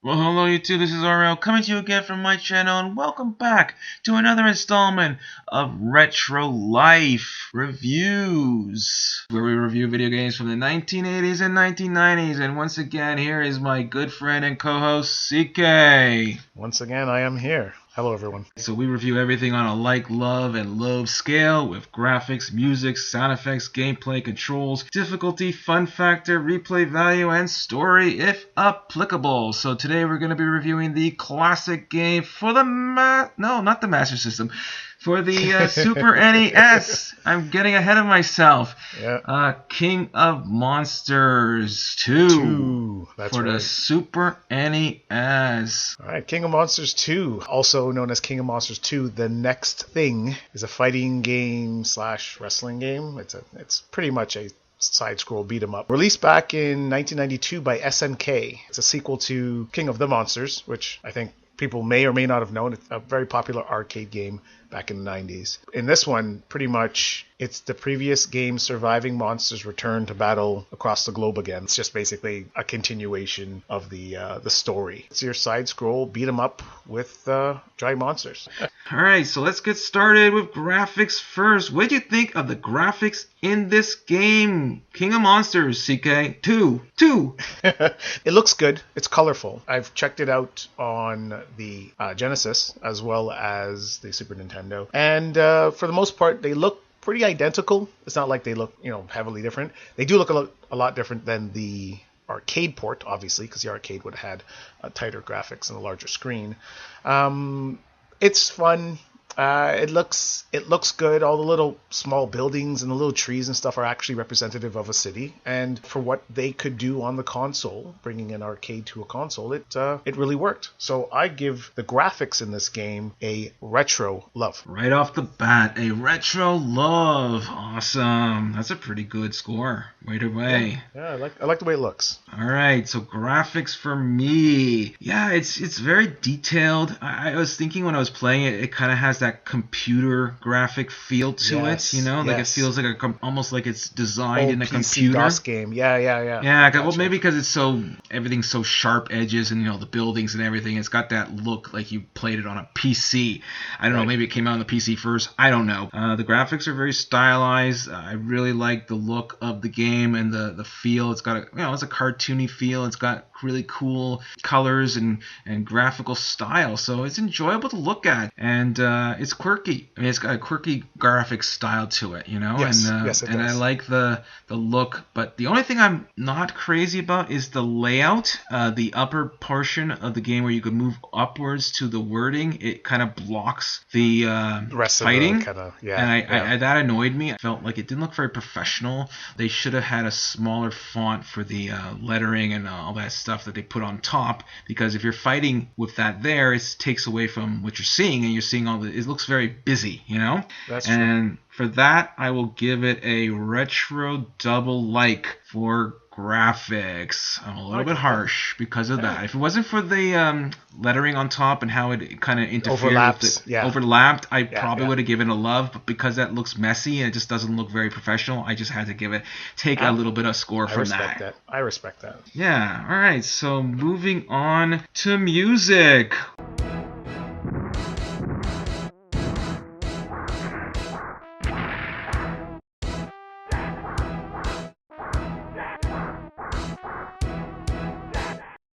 Well, hello YouTube, this is RL coming to you again from my channel, and welcome back to another installment of Retro Life Reviews, where we review video games from the 1980s and 1990s. And once again, here is my good friend and co-host, CK. Once again, I am here. Hello, everyone. So we review everything on a like, love, and loathe scale with graphics, music, sound effects, gameplay, controls, difficulty, fun factor, replay value, and story if applicable. So today we're going to be reviewing the classic game for the not the Master System, for the Super NES. I'm getting ahead of myself. Yeah. King of Monsters 2. That's for right. the Super NES. All right, King of Monsters 2, also known as King of Monsters 2, The Next Thing, is a fighting game / wrestling game. It's pretty much a side-scroll beat-em-up. Released back in 1992 by SNK. It's a sequel to King of the Monsters, which I think people may or may not have known. It's a very popular arcade game back in the 90s. In this one, pretty much, it's the previous game's surviving monsters return to battle across the globe again. It's just basically a continuation of the story. It's your side-scroll beat-em-up with giant monsters. Alright, so let's get started with graphics first. What did you think of the graphics in this game? King of Monsters, CK. 2. It looks good. It's colorful. I've checked it out on the Genesis as well as the Super Nintendo. And for the most part, they look pretty identical. It's not like they look, heavily different. They do look a lot different than the arcade port, obviously, because the arcade would have had tighter graphics and a larger screen. It's fun. It looks good. All the little small buildings and the little trees and stuff are actually representative of a city. And for what they could do on the console, bringing an arcade to a console, it really worked. So I give the graphics in this game a retro love. Right off the bat, a retro love. Awesome. That's a pretty good score. Right away. Yeah, I like the way it looks. All right, so graphics for me. Yeah, it's very detailed. I was thinking when I was playing it, it kind of has that computer graphic feel to it, like it feels like almost like it's designed in a PC computer. DOS game. Yeah. Yeah, Gotcha. well, maybe because everything's so sharp edges and the buildings and everything. It's got that look like you played it on a PC. I don't know, maybe it came out on the PC first. I don't know. The graphics are very stylized. I really like the look of the game and the feel. It's got it's a cartoony feel. It's got really cool colors and graphical style, so it's enjoyable to look at, and it's quirky. I mean, it's got a quirky graphic style to it, Yes, it does. I like the look, but the only thing I'm not crazy about is the layout. The upper portion of the game where you can move upwards to the wording, it kind of blocks the rest fighting, of the kind of, and that annoyed me. I felt like it didn't look very professional. They should have had a smaller font for the lettering and all that stuff that they put on top, because if you're fighting with that there, it takes away from what you're seeing, and you're seeing it looks very busy, That's and true. For that, I will give it a retro double like for graphics. I'm a little bit harsh because of that. If it wasn't for the lettering on top and how it kind of interfered overlapped, I probably would have given it a love, but because that looks messy and it just doesn't look very professional, I just had to take a little bit of score from that. I respect that. Yeah, alright, so moving on to music.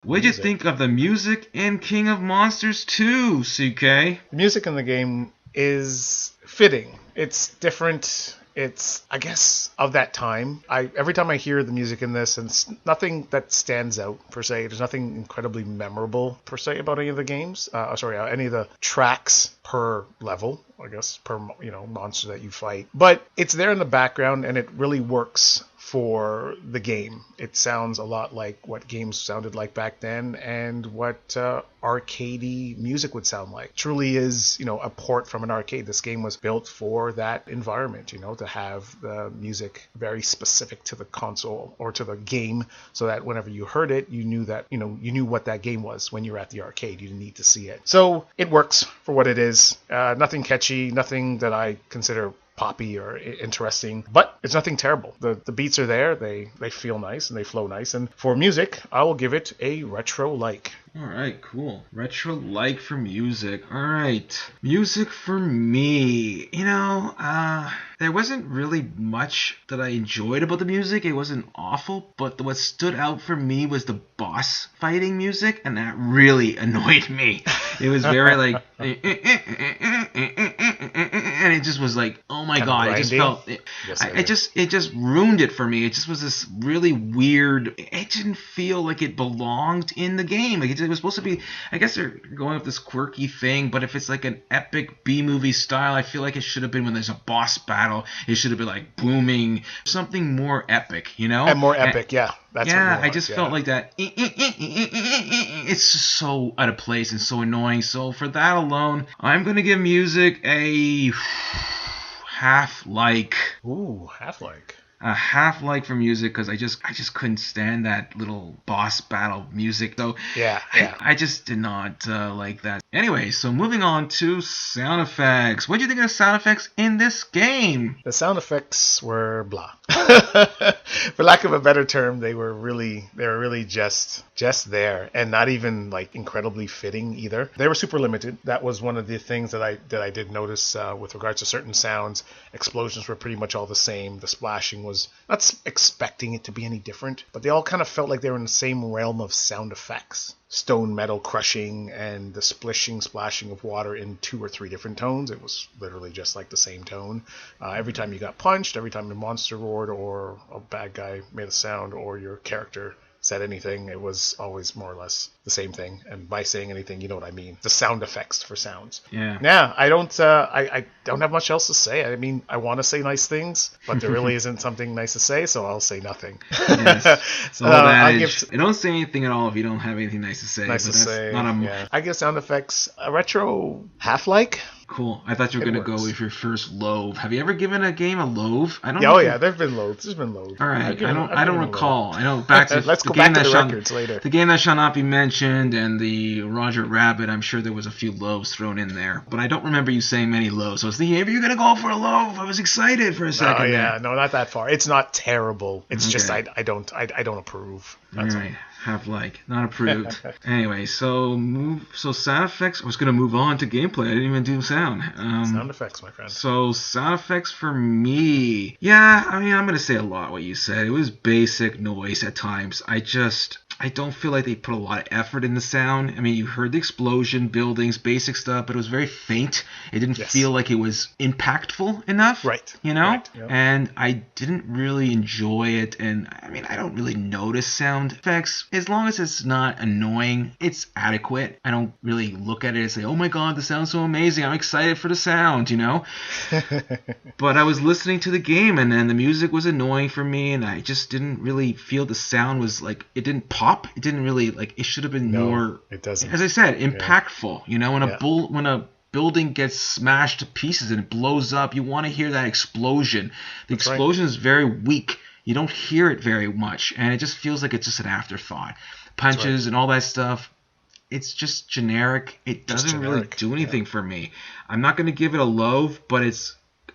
What did you think of the music in King of Monsters 2, CK? The music in the game is fitting. It's different. It's, I guess, of that time. Every time I hear the music in this, and it's nothing that stands out, per se. There's nothing incredibly memorable, per se, about any of the games. Any of the tracks per level, I guess, per, monster that you fight. But it's there in the background, and it really works for the game. It sounds a lot like what games sounded like back then, and what arcadey music would sound like. Truly is, a port from an arcade. This game was built for that environment, to have the music very specific to the console or to the game, so that whenever you heard it, you knew that, you knew what that game was when you were at the arcade. You didn't need to see it. So it works for what it is. Nothing catchy, nothing that I consider poppy or interesting, but it's nothing terrible. The beats are there, they feel nice and they flow nice, and for music, I will give it a retro like. All right, cool. Retro like for music. All right. Music for me. There wasn't really much that I enjoyed about the music. It wasn't awful, but what stood out for me was the boss fighting music, and that really annoyed me. It was very like, and it just was like, oh my god, it just felt, it just ruined it for me. It just was this really weird. It didn't feel like it belonged in the game. Like it was supposed to be. I guess they're going with this quirky thing, but if it's like an epic B-movie style, I feel like it should have been when there's a boss battle. It should have been like booming, something more epic, And more epic, yeah. That's I just felt like that. It's just so out of place and so annoying. So for that alone, I'm gonna give music a half-like. Ooh, half-like. A half-like for music because I just couldn't stand that little boss battle music. So yeah. I just did not like that. Anyway, so moving on to sound effects. What do you think of the sound effects in this game? The sound effects were blah. For lack of a better term, they were really just there, and not even like incredibly fitting either. They were super limited. That was one of the things that I did notice with regards to certain sounds. Explosions were pretty much all the same. The splashing was not expecting it to be any different, but they all kind of felt like they were in the same realm of sound effects. Stone metal crushing and the splashing of water in 2 or 3 different tones. It was literally just like the same tone. Every time you got punched, every time the monster roared or a bad guy made a sound or your character said anything, it was always more or less the same thing. And by saying anything, you know what I mean. The sound effects for sounds. Yeah. I don't have much else to say. I mean, I want to say nice things, but there really isn't something nice to say, so I'll say nothing. Yes. So I don't say anything at all if you don't have anything nice to say. I give sound effects a retro half-like. Cool. I thought you were going to go with your first Loath. Have you ever given a game a Loath? I don't. There've been Loaths. There's been Loaths. All right. I don't recall. I know back to let's go back to the records later. The game that shall not be mentioned and the Roger Rabbit. I'm sure there was a few Loaths thrown in there, but I don't remember you saying many Loaths. So I was thinking, maybe you're going to go for a Loath. I was excited for a second. Oh yeah, no, not that far. It's not terrible. It's just I don't approve. That's all right. Half-like, not approved. Anyway, so sound effects. I was gonna move on to gameplay. I didn't even do sound. Sound effects, my friend. So sound effects for me. Yeah, I mean, I'm gonna say a lot what you said. It was basic noise at times. I don't feel like they put a lot of effort in the sound. I mean, you heard the explosion, buildings, basic stuff, but it was very faint. It didn't feel like it was impactful enough. Right. Right, yep. And I didn't really enjoy it. And I mean, I don't really notice sound effects. As long as it's not annoying, it's adequate. I don't really look at it and say, oh my god, the sound's so amazing. I'm excited for the sound, But I was listening to the game, and then the music was annoying for me, and I just didn't really feel the sound was like, it didn't pop. It didn't really it should have been more. It doesn't. As I said, impactful. When a building gets smashed to pieces and it blows up, you want to hear that explosion. The explosion is very weak. You don't hear it very much, and it just feels like it's just an afterthought. Punches and all that stuff. It's just generic. It doesn't really do anything for me. I'm not going to give it a Loath, but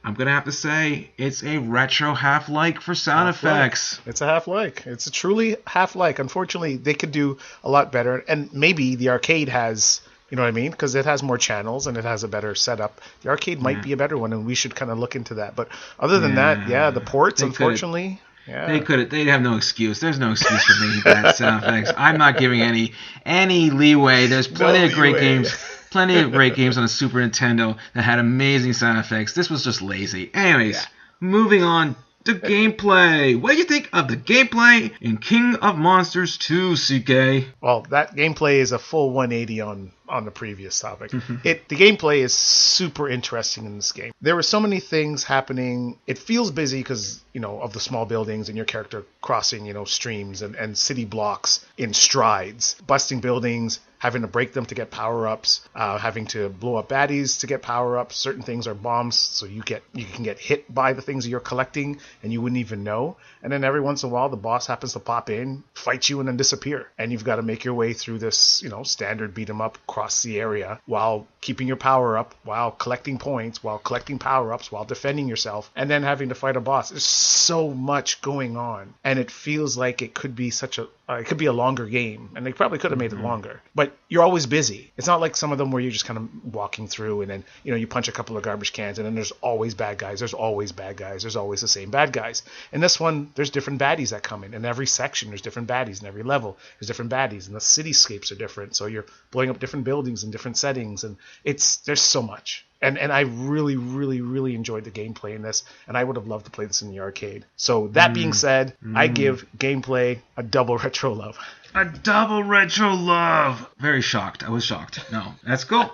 I'm going to have to say it's a retro half-like for sound effects. It's a half-like. It's a truly half-like. Unfortunately, they could do a lot better. And maybe the arcade has, you know what I mean? Because it has more channels and it has a better setup. The arcade might be a better one, and we should kind of look into that. But other than that, the ports, unfortunately... They'd have no excuse. There's no excuse for me bad sound effects. I'm not giving any leeway. There's plenty of great games. Plenty of great games on the Super Nintendo that had amazing sound effects. This was just lazy. Anyways, moving on to gameplay. What do you think of the gameplay in King of Monsters 2, CK? Well, that gameplay is a full 180 on the previous topic. The gameplay is super interesting in this game. There were so many things happening. It feels busy because, of the small buildings and your character crossing, streams and city blocks in strides, busting buildings, having to break them to get power-ups, having to blow up baddies to get power-ups. Certain things are bombs, so you can get hit by the things that you're collecting and you wouldn't even know. And then every once in a while, the boss happens to pop in, fight you, and then disappear. And you've got to make your way through this, standard beat 'em up across the area while keeping your power up, while collecting points, while collecting power-ups, while defending yourself, and then having to fight a boss. There's so much going on, and it feels like it could be such a it could be a longer game, and they probably could have made it longer. But you're always busy. It's not like some of them where you're just kind of walking through, and then you punch a couple of garbage cans, and then there's always bad guys. There's always bad guys. There's always the same bad guys. In this one, there's different baddies that come in every section. There's different baddies in every level. There's different baddies, and the cityscapes are different. So you're blowing up different buildings in different settings, and there's so much. And I really, really, really enjoyed the gameplay in this, and I would have loved to play this in the arcade. So that being said, I give gameplay a double retro love. A double retro love. Very shocked. I was shocked. No, that's cool.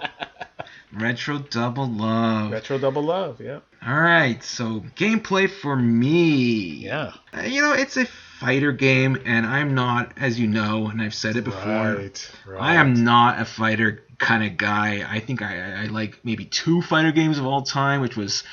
Retro double love. Retro double love, yeah. All right, so gameplay for me. Yeah. It's a fighter game, and I'm not, as you know, and I've said it before, Right. I am not a fighter kind of guy. I think I like maybe 2 fighter games of all time, which was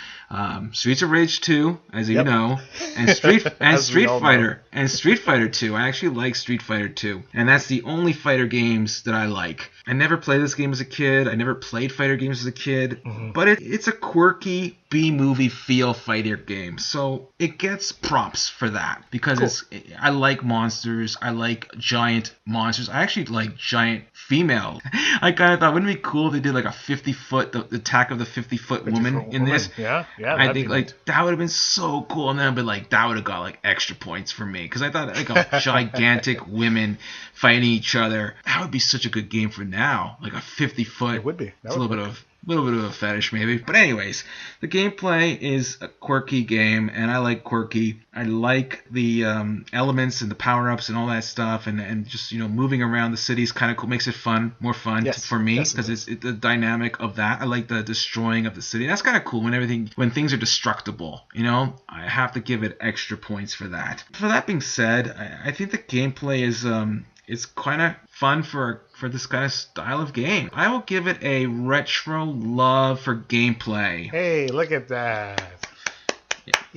Streets of Rage 2, as you know, and Street Fighter and Street Fighter 2. I actually like Street Fighter 2, and that's the only fighter games that I like. I never played this game as a kid. I never played fighter games as a kid, but it's a quirky B-movie feel fighter game, so it gets props for that because I like monsters. I like giant monsters. I actually like giant female. I kind of thought, wouldn't it be cool if they did like a 50-foot, the attack of the 50-foot woman in this? Yeah. I think that would have been so cool, and then I'd be like, that would have got like extra points for me because I thought like a gigantic women fighting each other, that would be such a good game for now. Like a 50-foot. It would be. It's a little bit of a fetish maybe. But anyways, the gameplay is a quirky game, and I like quirky. I like the elements and the power-ups and all that stuff, and just moving around the city is kind of cool. Makes it more fun for me because it's the dynamic of that. I like the destroying of the city. That's kind of cool when things are destructible. I have to give it extra points for that. For that being said, I think the gameplay is it's kind of fun for this kind of style of game. I will give it a retro love for gameplay. Hey, look at that.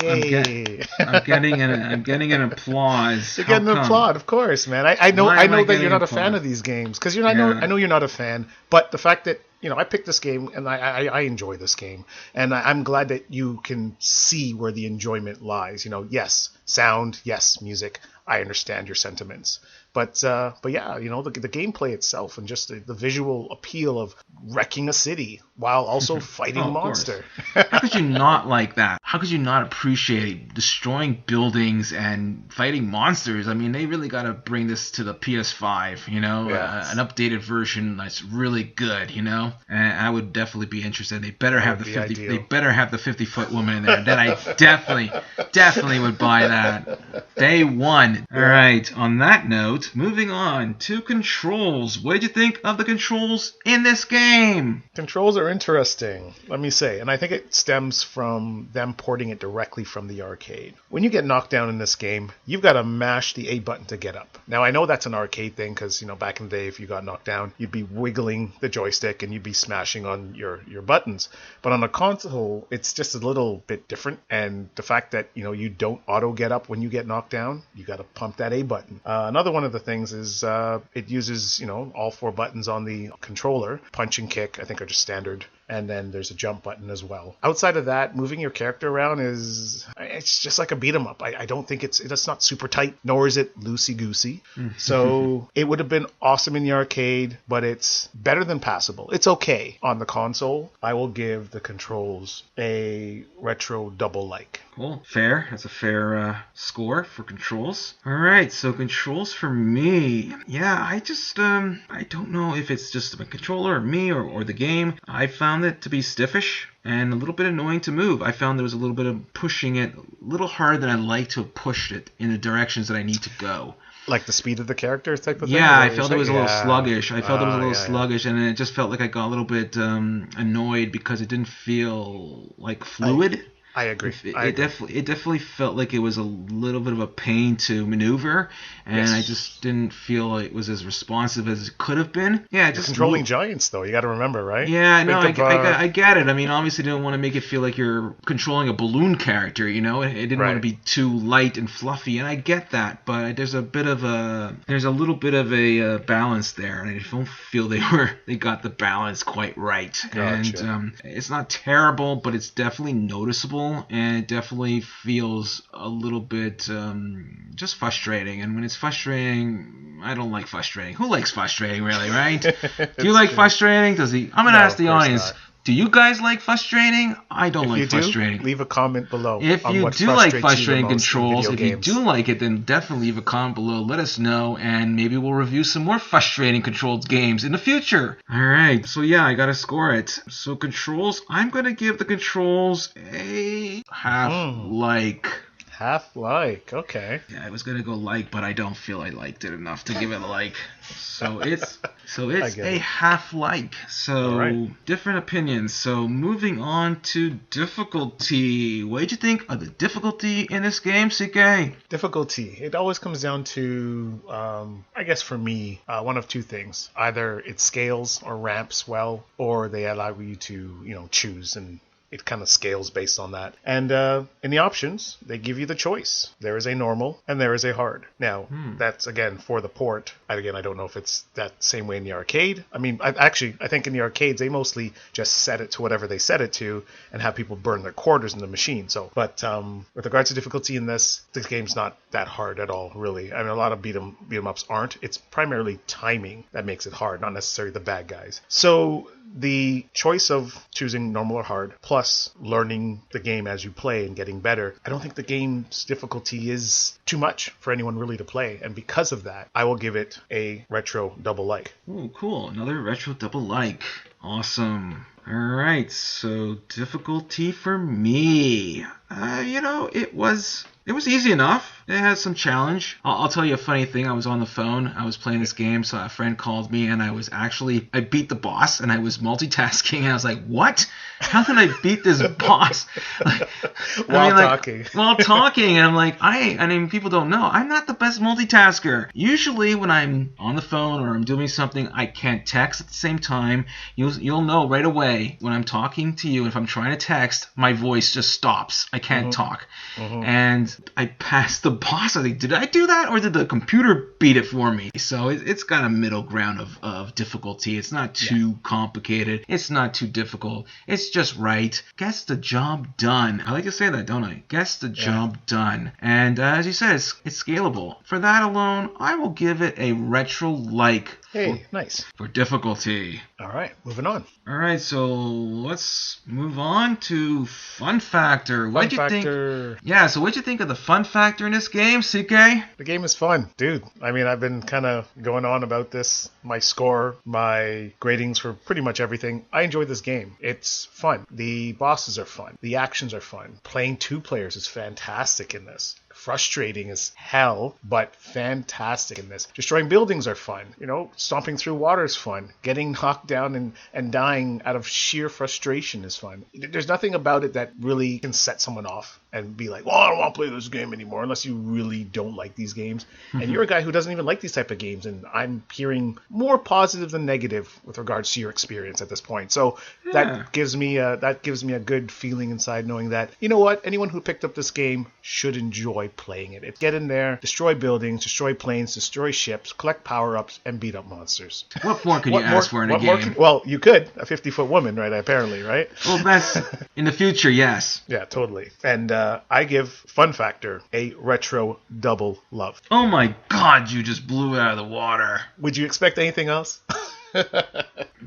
Yay. I'm getting an applause. You're getting an applaud, of course, man. I know that you're not a fan of these games because I know you're not a fan, but the fact that I picked this game and I enjoy this game, and I'm glad that you can see where the enjoyment lies. Yes, sound, yes, music. I understand your sentiments, but yeah, the gameplay itself and just the visual appeal of wrecking a city while also fighting a monster. How could you not like that? How could you not appreciate destroying buildings and fighting monsters? I mean, they really got to bring this to the PS5. An updated version that's really good. And I would definitely be interested. They better have the 50. They better have the 50-foot woman in there. Then I definitely would buy that day one. All right. On that note, moving on to controls. What did you think of the controls in this game? Controls are interesting, let me say, and I think it stems from them porting it directly from the arcade. When you get knocked down in this game, you've got to mash the A button to get up. Now, I know that's an arcade thing because, back in the day, if you got knocked down, you'd be wiggling the joystick and you'd be smashing on your buttons. But on a console, it's just a little bit different, and the fact that, you don't auto get up when you get knocked down, you got to pump that A button. Another one of the things is it uses, all 4 buttons on the controller. Punch and kick, I think, are just standard. And then there's a jump button as well. Outside of that, moving your character around it's just like a beat 'em up. I don't think it's not super tight, nor is it loosey-goosey. So it would have been awesome in the arcade, but it's better than passable. It's okay on the console. I will give the controls a retro double like. Cool. Fair. That's a fair score for controls. All right. So controls for me. Yeah, I just I don't know if it's just the controller or me or the game. I found it to be stiffish and a little bit annoying to move. I found there was a little bit of pushing it a little harder than I'd like to have pushed it in the directions that I need to go. Like the speed of the character type of thing? Yeah, I felt it was a little sluggish. Sluggish, and it just felt like I got a little bit annoyed because it didn't feel like fluid. I agree. It definitely felt like it was a little bit of a pain to maneuver, and I just didn't feel it was as responsive as it could have been. Yeah, just controlling giants, though. You got to remember, right? Yeah, no, I get it. I mean, obviously, didn't want to make it feel like you're controlling a balloon character. It didn't want to be too light and fluffy, and I get that. But there's a little bit of a balance there, and I don't feel they got the balance quite right. Gotcha. And it's not terrible, but it's definitely noticeable. enjoyable, and it definitely feels a little bit just frustrating. And when it's frustrating, I don't like frustrating. Who likes frustrating, really, right? Do you like frustrating? I'm going to ask the audience. Do you guys like frustrating? I don't like frustrating. Leave a comment below. If you do like frustrating controls, if you do like it, then definitely leave a comment below. Let us know, and maybe we'll review some more frustrating controls games in the future. Alright, so yeah, I gotta score it. So controls, I'm gonna give the controls a half-like. Half-like, okay. Yeah, I was gonna go like, but I don't feel I liked it enough to give it a like. So it's a half-like. So different opinions. So moving on to difficulty. What did you think of the difficulty in this game, CK? Difficulty. It always comes down to, I guess for me, one of two things. Either it scales or ramps well, or they allow you to, choose, and it kind of scales based on that. And in the options, they give you the choice. There is a normal and there is a hard. Now, that's, again, for the port. Again, I don't know if it's that same way in the arcade. I mean, I think in the arcades, they mostly just set it to whatever they set it to and have people burn their quarters in the machine. But with regards to difficulty in this game's not that hard at all, really. I mean, a lot of beat 'em ups aren't. It's primarily timing that makes it hard, not necessarily the bad guys. So the choice of choosing normal or hard, plus learning the game as you play and getting better, I don't think the game's difficulty is too much for anyone really to play. And because of that, I will give it a retro double like. Ooh, cool. Another retro double like. Awesome. Alright, so difficulty for me. It was easy enough. It had some challenge. I'll tell you a funny thing. I was on the phone. I was playing this game, so a friend called me, and I beat the boss, and I was multitasking, and I was like, what? How did I beat this boss? While talking. And I'm like, I mean, people don't know. I'm not the best multitasker. Usually when I'm on the phone or I'm doing something, I can't text at the same time. You'll know right away when I'm talking to you. If I'm trying to text, my voice just stops. I can't talk. And I passed the boss. I think, did I do that, or did the computer beat it for me? So it's got a middle ground of difficulty. It's not too complicated. It's not too difficult. It's just right. Gets the job done. I like to say that, don't I? Gets the job done. And as you said, it's scalable. For that alone, I will give it a retro-like. Hey, nice. For difficulty. All right, moving on. All right, so let's move on to fun factor. What'd you think? Yeah, so what'd you think of the fun factor in this game, CK? The game is fun, dude. I mean, I've been kind of going on about this. My score, my gradings for pretty much everything. I enjoy this game. It's fun. The bosses are fun. The actions are fun. Playing two players is fantastic in this. Frustrating as hell, but fantastic in this. Destroying buildings are fun. Stomping through water is fun. Getting knocked down and dying out of sheer frustration is fun. There's nothing about it that really can set someone off and be like, well, I don't want to play this game anymore, unless you really don't like these games. And you're a guy who doesn't even like these type of games, and I'm hearing more positive than negative with regards to your experience at this point. So that gives me a good feeling inside, knowing that, you know what, anyone who picked up this game should enjoy playing it. Get in there, destroy buildings, destroy planes, destroy ships, collect power-ups, and beat up monsters. What more could you ask for in a game? Well, you could. A 50-foot woman, right? Apparently, right? Well, that's in the future, yes. Yeah, totally. And I give Fun Factor a retro double love. Oh my God, you just blew it out of the water. Would you expect anything else?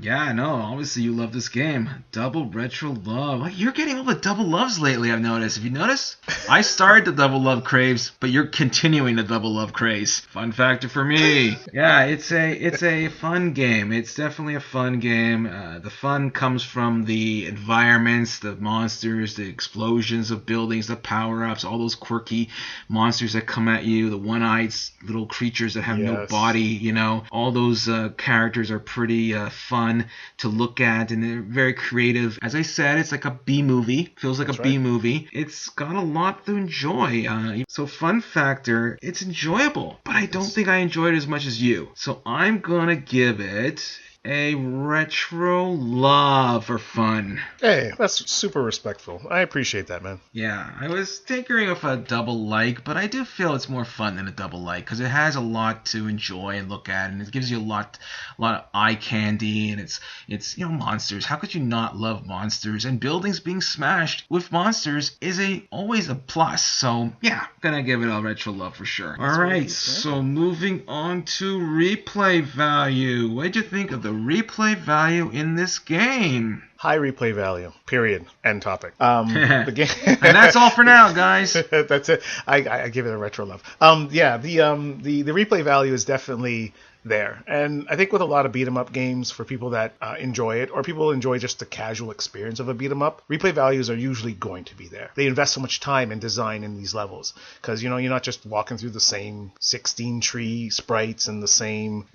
Yeah, no, obviously you love this game. Double retro love. You're getting all the double loves lately, I've noticed. Have you noticed? I started the double love craze, but you're continuing the double love craze. Fun factor for me. Yeah, it's a fun game. It's definitely a fun game. The fun comes from the environments, the monsters, the explosions of buildings, the power-ups, all those quirky monsters that come at you, the one-eyed little creatures that have no body, all those characters are pretty fun to look at, and they're very creative. As I said, it's like a B-movie. Feels like B-movie. It's got a lot to enjoy. So fun factor, it's enjoyable, but I don't think I enjoyed it as much as you. So I'm gonna give it a retro love for fun. Hey, that's super respectful. I appreciate that, man. Yeah, I was tinkering with a double like, but I do feel it's more fun than a double like because it has a lot to enjoy and look at, and it gives you a lot of eye candy, and it's monsters. How could you not love monsters? And buildings being smashed with monsters is always a plus. So yeah, gonna give it a retro love for sure. All right, so moving on to replay value. What did you think of the replay value in this game? High replay value. Period. End topic. The game, and that's all for now, guys. That's it. I give it a retro love. Yeah. The replay value is definitely there, and I think with a lot of beat 'em up games, for people that enjoy it, or people enjoy just the casual experience of a beat 'em up, replay values are usually going to be there. They invest so much time and design in these levels because you're not just walking through the same 16 tree sprites and the same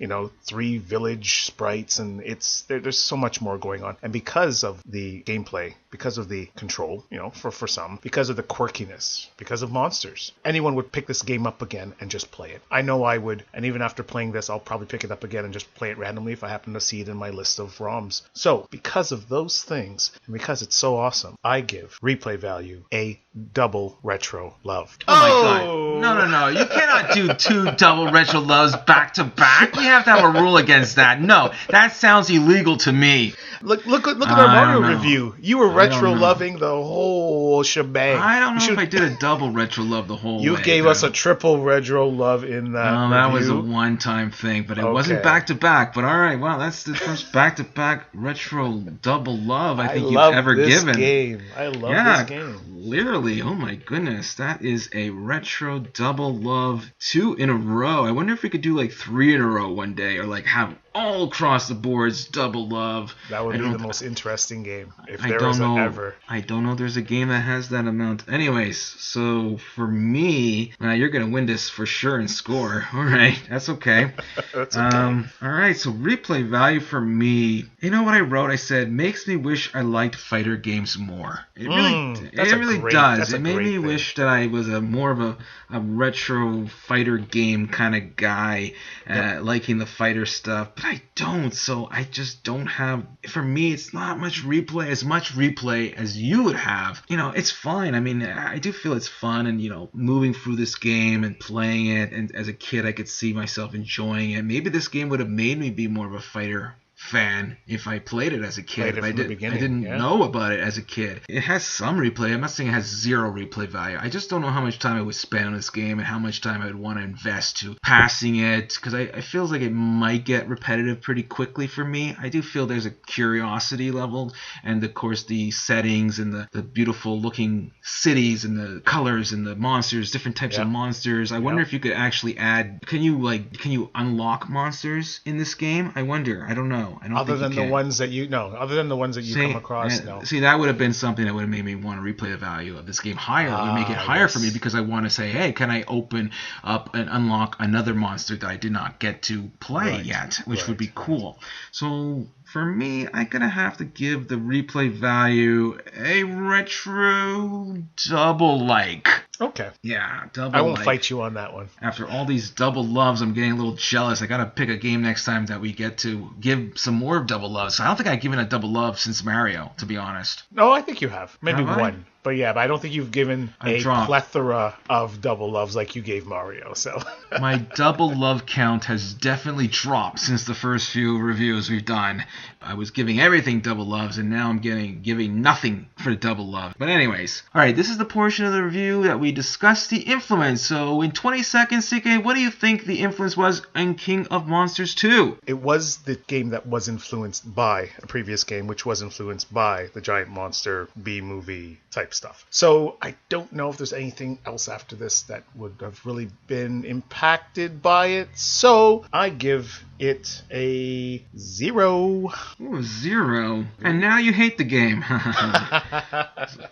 3 village sprites, and there's so much more going on. And because of the gameplay, because of the control, for some, because of the quirkiness, because of monsters, anyone would pick this game up again and just play it. I know I would, and even after playing this, I'll probably pick it up again and just play it randomly if I happen to see it in my list of ROMs. So, because of those things, and because it's so awesome, I give replay value a double retro love. Oh my god. No. You cannot do 2 double retro loves back to back. We have to have a rule against that. No, that sounds illegal to me. Look at our Mario review. You were retro loving the whole shebang. I don't know if I did a double retro love the whole way. You gave us a triple retro love in that review. That was a one-time thing, but it wasn't back to back. But all right, wow, that's the first back-to-back retro double love I think you've ever given. I love this game. Clearly, oh my goodness, that is a retro double love 2 in a row. I wonder if we could do like 3 in a row one day, or like have all across the boards double love. That would be the most interesting game if there was ever. I don't know if there's a game that has that amount. Anyways, so for me, you're gonna win this for sure and score. All right, that's okay. That's okay. All right, so replay value for me. You know what I wrote? I said makes me wish I liked fighter games more. It really does. It made me wish that I was more of a retro fighter game kind of guy, liking the fighter stuff. But I don't, so I just don't have. For me, it's not much replay as you would have. It's fine. I mean, I do feel it's fun, and moving through this game and playing it. And as a kid, I could see myself enjoying it. Maybe this game would have made me be more of a fighter fan if I played it as a kid. I didn't know about it as a kid. It has some replay. I'm not saying it has 0 replay value. I just don't know how much time I would spend on this game and how much time I would want to invest to passing it, because I feel like it might get repetitive pretty quickly for me. I do feel there's a curiosity level, and of course the settings and the beautiful looking cities and the colors and the monsters, different types of monsters. I wonder if you could actually add, can you unlock monsters in this game? I wonder. I don't know. Other than the ones that you come across. No. See, that would have been something that would have made me want to replay the value of this game higher. It would make it higher for me, because I want to say, hey, can I open up and unlock another monster that I did not get to play yet, which would be cool. So for me, I'm going to have to give the replay value a retro double like. Okay. Yeah, double. I won't fight you on that one. After all these double loves, I'm getting a little jealous. I gotta pick a game next time that we get to give some more double loves. So I don't think I've given a double love since Mario, to be honest. No, I think you have. Maybe one. But I don't think you've given a plethora of double loves like you gave Mario. So my double love count has definitely dropped since the first few reviews we've done. I was giving everything double loves, and now I'm giving nothing for double love. But anyways, all right, this is the portion of the review that we discussed the influence. So in 20 seconds, CK, what do you think the influence was in King of Monsters 2? It was the game that was influenced by a previous game, which was influenced by the giant monster B-movie type stuff. So I don't know if there's anything else after this that would have really been impacted by it. So I give it a 0. Ooh, 0. And now you hate the game.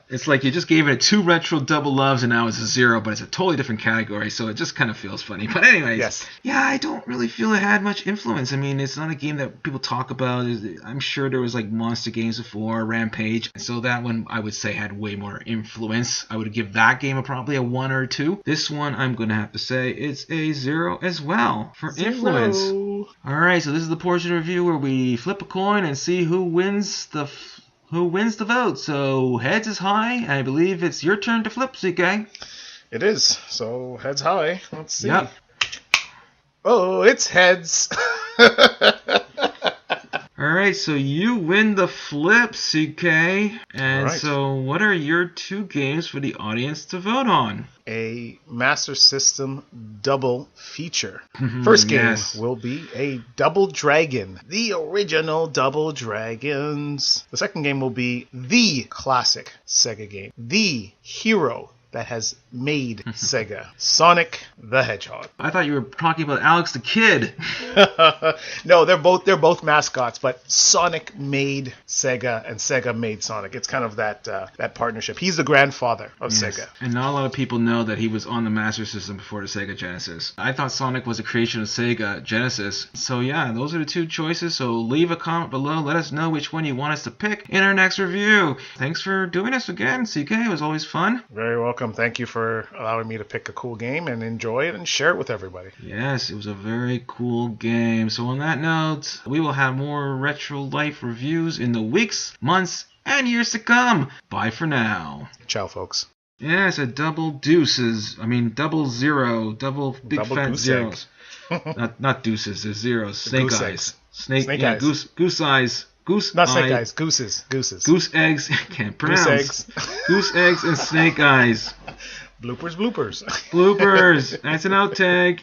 It's like you just gave it 2 retro double loves and now it's a 0, but it's a totally different category, so it just kind of feels funny. But anyways, I don't really feel it had much influence. I mean, it's not a game that people talk about. I'm sure there was like monster games before, Rampage, so that one I would say had way more influence. I would give that game probably a 1 or 2. This one, I'm going to have to say it's a 0 as well for influence. All right, so this is the portion of review where we flip a coin and see who wins the vote. So heads is high. I believe it's your turn to flip, CK. It is. So heads high. Let's see. Yep. Oh, it's heads. All right, so you win the flip, CK. And right. So what are your 2 games for the audience to vote on? A Master System double feature. First game Yes. will be a Double Dragon, the original Double Dragons. The second game will be the classic Sega game, the hero that has made Sega, Sonic the Hedgehog. I thought you were talking about Alex the Kid. No, they're both mascots, but Sonic made Sega and Sega made Sonic. It's kind of that partnership. He's the grandfather of Sega. And not a lot of people know that he was on the Master System before the Sega Genesis. I thought Sonic was a creation of Sega Genesis. So yeah, those are the 2 choices. So leave a comment below. Let us know which one you want us to pick in our next review. Thanks for doing this again, CK. It was always fun. Very welcome. Thank you for allowing me to pick a cool game and enjoy it and share it with everybody. Yes, it was a very cool game. So on that note, we will have more Retro Life reviews in the weeks, months, and years to come. Bye for now. Ciao, folks. Yeah, it's a double zero, double big Double fat goose zeros. not deuces, there's zeros. Snake goose eyes. eggs. Snake Snake eyes. Goose eyes. Goose Not snake eye- eyes, gooses. Goose eggs. Can't pronounce. Goose eggs. Goose eggs and snake eyes. Bloopers. Bloopers. That's an outtake.